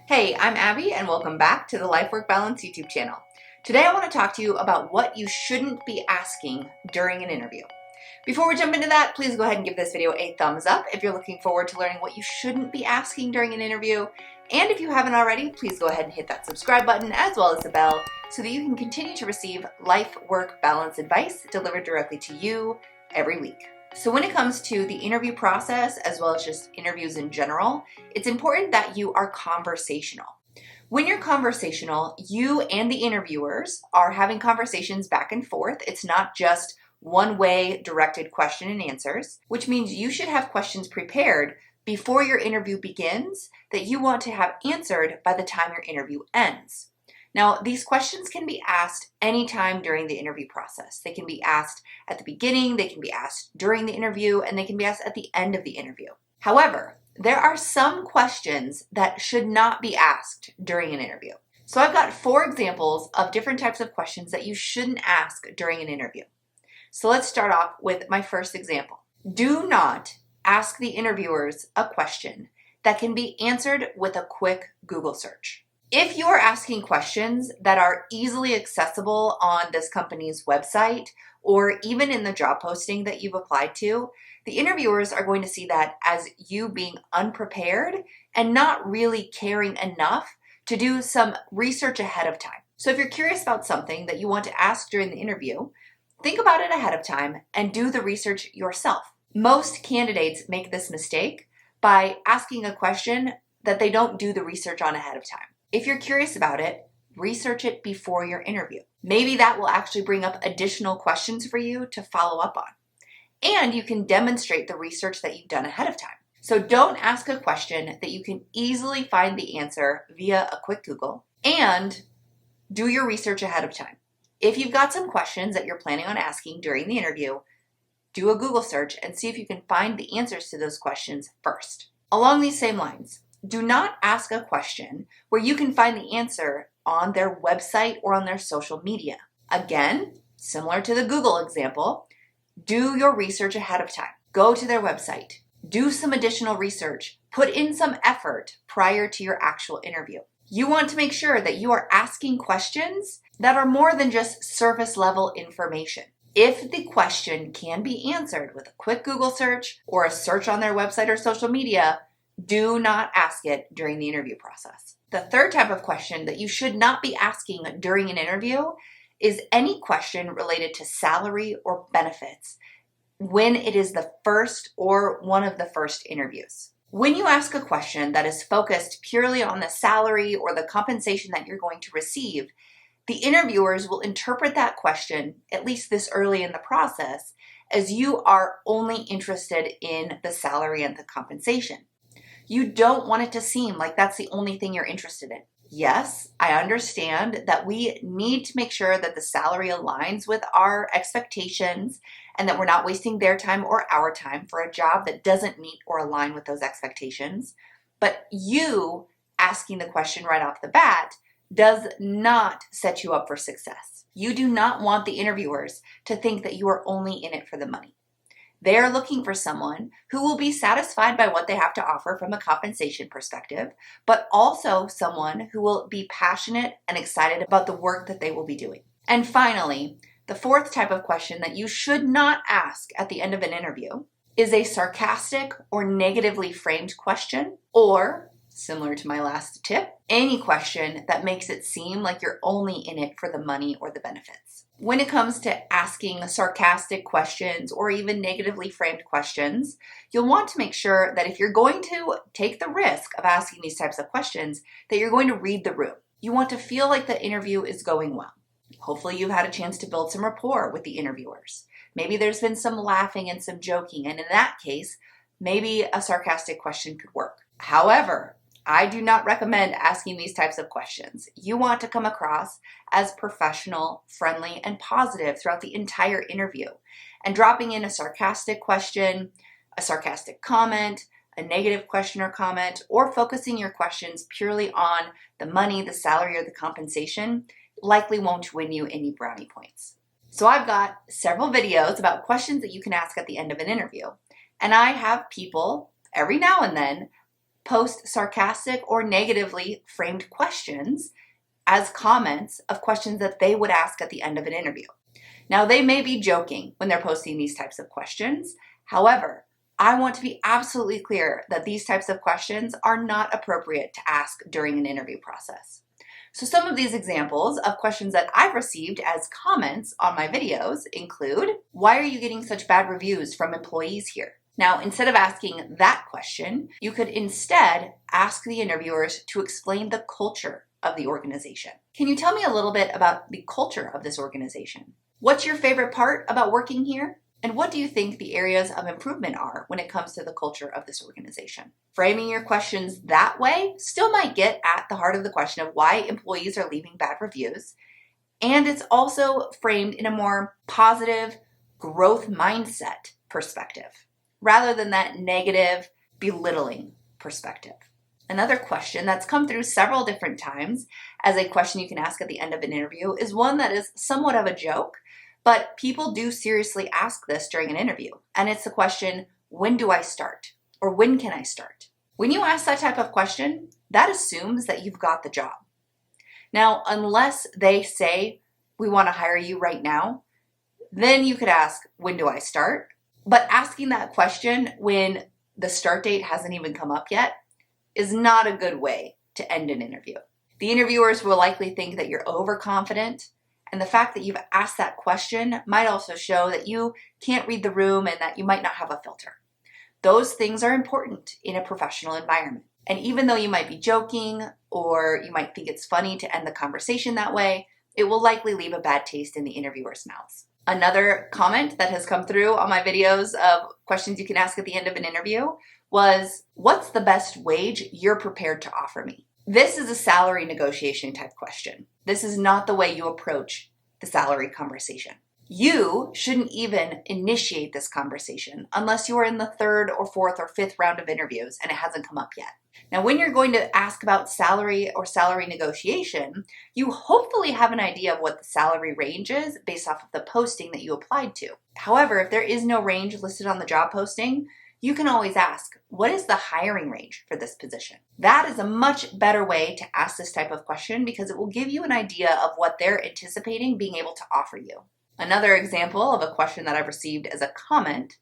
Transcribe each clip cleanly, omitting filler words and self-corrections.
Hey, I'm Abby and welcome back to the Life Work Balance YouTube channel. Today I want to talk to you about what you shouldn't be asking during an interview. Before we jump into that, please go ahead and give this video a thumbs up if you're looking forward to learning what you shouldn't be asking during an interview. And if you haven't already, please go ahead and hit that subscribe button as well as the bell so that you can continue to receive life work balance advice delivered directly to you every week. So when it comes to the interview process, as well as just interviews in general, it's important that you are conversational. When you're conversational, you and the interviewers are having conversations back and forth. It's not just one-way directed question and answers, which means you should have questions prepared before your interview begins that you want to have answered by the time your interview ends. Now, these questions can be asked anytime during the interview process. They can be asked at the beginning, they can be asked during the interview, and they can be asked at the end of the interview. However, there are some questions that should not be asked during an interview. So I've got 4 examples of different types of questions that you shouldn't ask during an interview. So let's start off with my first example. Do not ask the interviewers a question that can be answered with a quick Google search. If you are asking questions that are easily accessible on this company's website or even in the job posting that you've applied to, the interviewers are going to see that as you being unprepared and not really caring enough to do some research ahead of time. So if you're curious about something that you want to ask during the interview, think about it ahead of time and do the research yourself. Most candidates make this mistake by asking a question that they don't do the research on ahead of time. If you're curious about it, research it before your interview. Maybe that will actually bring up additional questions for you to follow up on. And you can demonstrate the research that you've done ahead of time. So don't ask a question that you can easily find the answer via a quick Google, and do your research ahead of time. If you've got some questions that you're planning on asking during the interview, do a Google search and see if you can find the answers to those questions first. Along these same lines, do not ask a question where you can find the answer on their website or on their social media. Again, similar to the Google example, do your research ahead of time. Go to their website. Do some additional research. Put in some effort prior to your actual interview. You want to make sure that you are asking questions that are more than just surface level information. If the question can be answered with a quick Google search or a search on their website or social media, do not ask it during the interview process. The third type of question that you should not be asking during an interview is any question related to salary or benefits when it is the first or one of the first interviews. When you ask a question that is focused purely on the salary or the compensation that you're going to receive, the interviewers will interpret that question, at least this early in the process, as you are only interested in the salary and the compensation. You don't want it to seem like that's the only thing you're interested in. Yes, I understand that we need to make sure that the salary aligns with our expectations and that we're not wasting their time or our time for a job that doesn't meet or align with those expectations. But you asking the question right off the bat does not set you up for success. You do not want the interviewers to think that you are only in it for the money. They are looking for someone who will be satisfied by what they have to offer from a compensation perspective, but also someone who will be passionate and excited about the work that they will be doing. And finally, the fourth type of question that you should not ask at the end of an interview is a sarcastic or negatively framed question, or, similar to my last tip, any question that makes it seem like you're only in it for the money or the benefits. When it comes to asking sarcastic questions or even negatively framed questions, you'll want to make sure that if you're going to take the risk of asking these types of questions, that you're going to read the room. You want to feel like the interview is going well. Hopefully you've had a chance to build some rapport with the interviewers. Maybe there's been some laughing and some joking, and in that case, maybe a sarcastic question could work. However, I do not recommend asking these types of questions. You want to come across as professional, friendly, and positive throughout the entire interview. And dropping in a sarcastic question, a sarcastic comment, a negative question or comment, or focusing your questions purely on the money, the salary, or the compensation likely won't win you any brownie points. So I've got several videos about questions that you can ask at the end of an interview. And I have people every now and then post sarcastic or negatively framed questions as comments of questions that they would ask at the end of an interview. Now, they may be joking when they're posting these types of questions. However, I want to be absolutely clear that these types of questions are not appropriate to ask during an interview process. So some of these examples of questions that I've received as comments on my videos include, why are you getting such bad reviews from employees here? Now, instead of asking that question, you could instead ask the interviewers to explain the culture of the organization. Can you tell me a little bit about the culture of this organization? What's your favorite part about working here? And what do you think the areas of improvement are when it comes to the culture of this organization? Framing your questions that way still might get at the heart of the question of why employees are leaving bad reviews. And it's also framed in a more positive growth mindset perspective, rather than that negative, belittling perspective. Another question that's come through several different times as a question you can ask at the end of an interview is one that is somewhat of a joke, but people do seriously ask this during an interview. And it's the question, when do I start? Or when can I start? When you ask that type of question, that assumes that you've got the job. Now, unless they say, we want to hire you right now, then you could ask, when do I start? But asking that question when the start date hasn't even come up yet is not a good way to end an interview. The interviewers will likely think that you're overconfident, and the fact that you've asked that question might also show that you can't read the room and that you might not have a filter. Those things are important in a professional environment. And even though you might be joking or you might think it's funny to end the conversation that way, it will likely leave a bad taste in the interviewers' mouths. Another comment that has come through on my videos of questions you can ask at the end of an interview was, what's the best wage you're prepared to offer me? This is a salary negotiation type question. This is not the way you approach the salary conversation. You shouldn't even initiate this conversation unless you are in the third or fourth or fifth round of interviews and it hasn't come up yet. Now, when you're going to ask about salary or salary negotiation, you hopefully have an idea of what the salary range is based off of the posting that you applied to. However, if there is no range listed on the job posting, you can always ask, what is the hiring range for this position? That is a much better way to ask this type of question because it will give you an idea of what they're anticipating being able to offer you. Another example of a question that I've received as a comment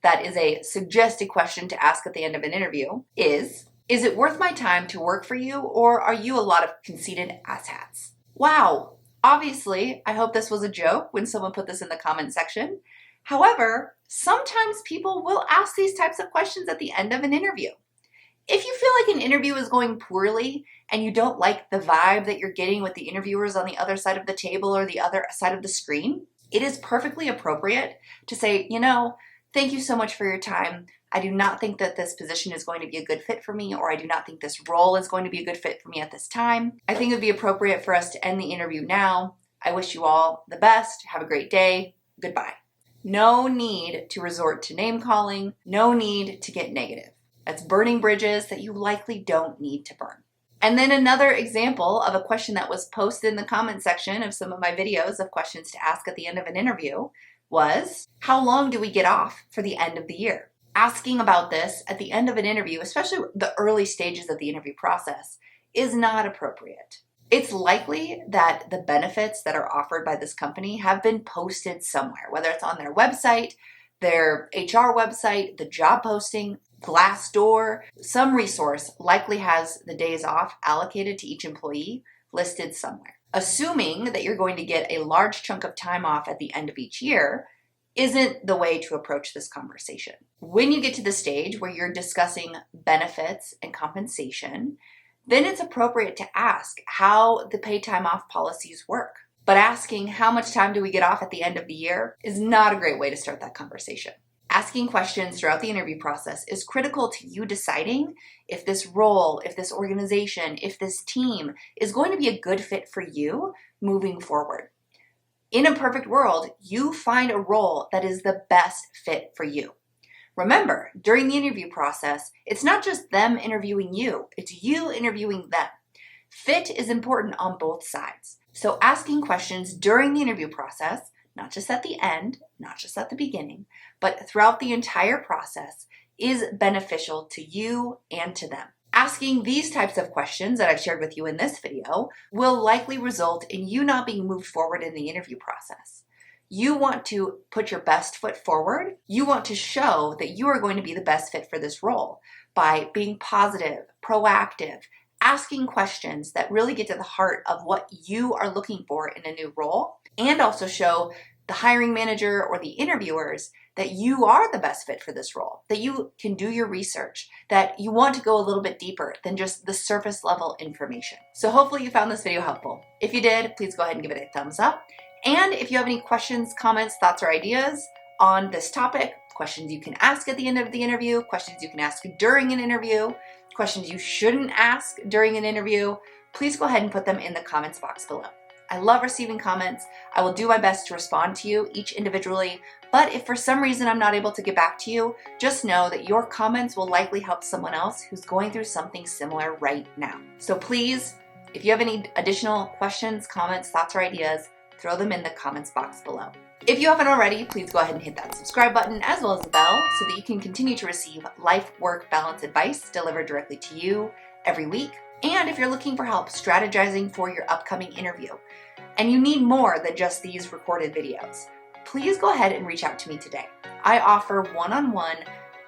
that is a suggested question to ask at the end of an interview is it worth my time to work for you, or are you a lot of conceited asshats? Wow, obviously, I hope this was a joke when someone put this in the comment section. However, sometimes people will ask these types of questions at the end of an interview. If you feel like an interview is going poorly and you don't like the vibe that you're getting with the interviewers on the other side of the table or the other side of the screen, it is perfectly appropriate to say, thank you so much for your time. I do not think that this position is going to be a good fit for me, or I do not think this role is going to be a good fit for me at this time. I think it would be appropriate for us to end the interview now. I wish you all the best. Have a great day. Goodbye. No need to resort to name calling. No need to get negative. That's burning bridges that you likely don't need to burn. And then another example of a question that was posted in the comment section of some of my videos of questions to ask at the end of an interview was, how long do we get off for the end of the year? Asking about this at the end of an interview, especially the early stages of the interview process, is not appropriate. It's likely that the benefits that are offered by this company have been posted somewhere, whether it's on their website, their HR website, the job posting, Glassdoor. Some resource likely has the days off allocated to each employee listed somewhere. Assuming that you're going to get a large chunk of time off at the end of each year isn't the way to approach this conversation. When you get to the stage where you're discussing benefits and compensation, then it's appropriate to ask how the paid time off policies work. But asking how much time do we get off at the end of the year is not a great way to start that conversation. Asking questions throughout the interview process is critical to you deciding if this role, if this organization, if this team is going to be a good fit for you moving forward. In a perfect world, you find a role that is the best fit for you. Remember, during the interview process, it's not just them interviewing you, it's you interviewing them. Fit is important on both sides. So asking questions during the interview process, not just at the end, not just at the beginning, but throughout the entire process is beneficial to you and to them. Asking these types of questions that I've shared with you in this video will likely result in you not being moved forward in the interview process. You want to put your best foot forward. You want to show that you are going to be the best fit for this role by being positive, proactive, asking questions that really get to the heart of what you are looking for in a new role, and also show the hiring manager or the interviewers that you are the best fit for this role, that you can do your research, that you want to go a little bit deeper than just the surface level information. So hopefully you found this video helpful. If you did, please go ahead and give it a thumbs up. And if you have any questions, comments, thoughts, or ideas on this topic, questions you can ask at the end of the interview, questions you can ask during an interview, questions you shouldn't ask during an interview, please go ahead and put them in the comments box below. I love receiving comments. I will do my best to respond to you each individually, but if for some reason I'm not able to get back to you, just know that your comments will likely help someone else who's going through something similar right now. So please, if you have any additional questions, comments, thoughts, or ideas, throw them in the comments box below. If you haven't already, please go ahead and hit that subscribe button as well as the bell so that you can continue to receive life-work balance advice delivered directly to you every week. And if you're looking for help strategizing for your upcoming interview, and you need more than just these recorded videos, please go ahead and reach out to me today. I offer one-on-one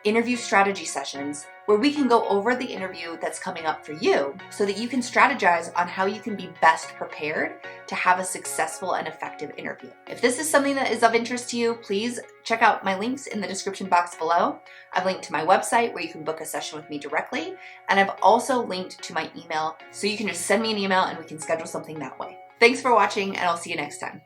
interview strategy sessions where we can go over the interview that's coming up for you so that you can strategize on how you can be best prepared to have a successful and effective interview. If this is something that is of interest to you, please check out my links in the description box below. I've linked to my website where you can book a session with me directly, and I've also linked to my email so you can just send me an email and we can schedule something that way. Thanks for watching, and I'll see you next time.